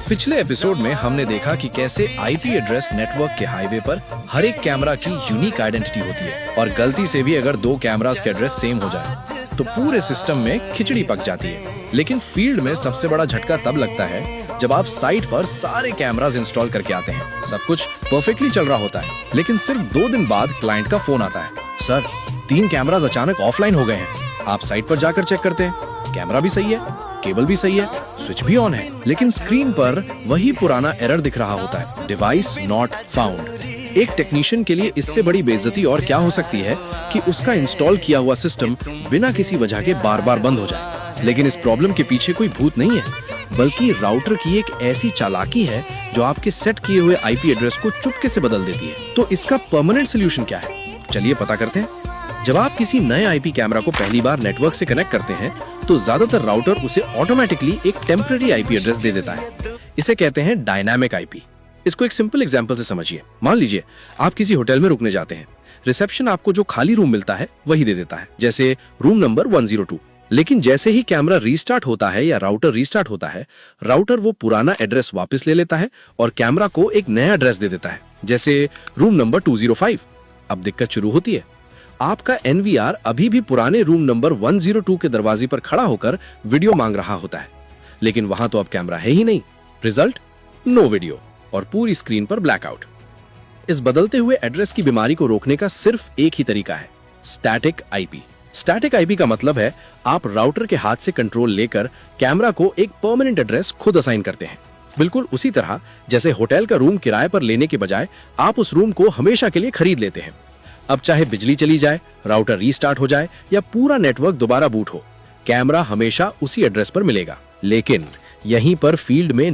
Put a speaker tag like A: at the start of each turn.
A: पिछले एपिसोड में हमने देखा कि कैसे आईपी एड्रेस नेटवर्क के हाईवे पर हर एक कैमरा की यूनिक आइडेंटिटी होती है और गलती से भी अगर दो कैमरास के एड्रेस सेम हो जाए तो पूरे सिस्टम में खिचड़ी पक जाती है। लेकिन फील्ड में सबसे बड़ा झटका तब लगता है जब आप साइट पर सारे कैमरास इंस्टॉल करके आते हैं। सब कुछ परफेक्टली चल रहा होता है, लेकिन सिर्फ 2 दिन बाद क्लाइंट का फोन आता है, सर 3 कैमरास अचानक ऑफलाइन हो गए हैं। आप साइट पर जाकर चेक करते हैं, कैमरा भी सही है, केबल भी सही है, स्विच भी ऑन है, लेकिन स्क्रीन पर वही पुराना एरर दिख रहा होता है, डिवाइस नॉट फाउंड। एक टेक्नीशियन के लिए इससे बड़ी बेइज्जती और क्या हो सकती है कि उसका इंस्टॉल किया हुआ सिस्टम बिना किसी वजह के बार-बार बंद हो जाए। लेकिन इस प्रॉब्लम के पीछे कोई भूत नहीं है, बल्कि राउटर की एक ऐसी चालाकी है जो आपके सेट किए हुए आईपी एड्रेस को चुपके से बदल देती है। तो इसका परमानेंट सोल्यूशन क्या है, चलिए पता करते हैं। जब आप किसी नए आईपी कैमरा को पहली बार नेटवर्क से कनेक्ट करते हैं तो ज्यादातर राउटर उसे ऑटोमेटिकली एक टेम्पररी आईपी एड्रेस दे देता है। इसे कहते हैं डायनामिक आईपी। इसको एक सिंपल एग्जांपल से समझिए। मान लीजिए आप किसी होटल में रुकने जाते हैं, रिसेप्शन आपको जो खाली रूम मिलता है वही दे देता है, जैसे रूम नंबर 102। लेकिन जैसे ही कैमरा रीस्टार्ट होता है या राउटर रीस्टार्ट होता है, राउटर वो पुराना एड्रेस वापस ले लेता है और कैमरा को एक नया एड्रेस दे देता है, जैसे रूम नंबर 205। अब दिक्कत शुरू होती है। आपका एनवीआर अभी भी पुराने रूम नंबर 102 के दरवाजे पर खड़ा होकर वीडियो मांग रहा होता है, लेकिन वहां तो अब कैमरा है ही नहीं। रिजल्ट, नो वीडियो और पूरी स्क्रीन पर ब्लैकआउट। इस बदलते हुए एड्रेस की बीमारी को रोकने का सिर्फ एक ही तरीका है, स्टैटिक आईपी। स्टैटिक आईपी का मतलब है आप राउटर के हाथ से कंट्रोल लेकर कैमरा को एक परमानेंट एड्रेस खुद असाइन करते हैं, बिल्कुल उसी तरह जैसे होटल का रूम किराए पर लेने के बजाय आप उस रूम को हमेशा के लिए खरीद लेते हैं। अब चाहे बिजली चली जाए, राउटर रीस्टार्ट हो जाए या पूरा नेटवर्क दोबारा बूट हो, कैमरा हमेशा उसी एड्रेस पर मिलेगा। लेकिन यहीं पर फील्ड में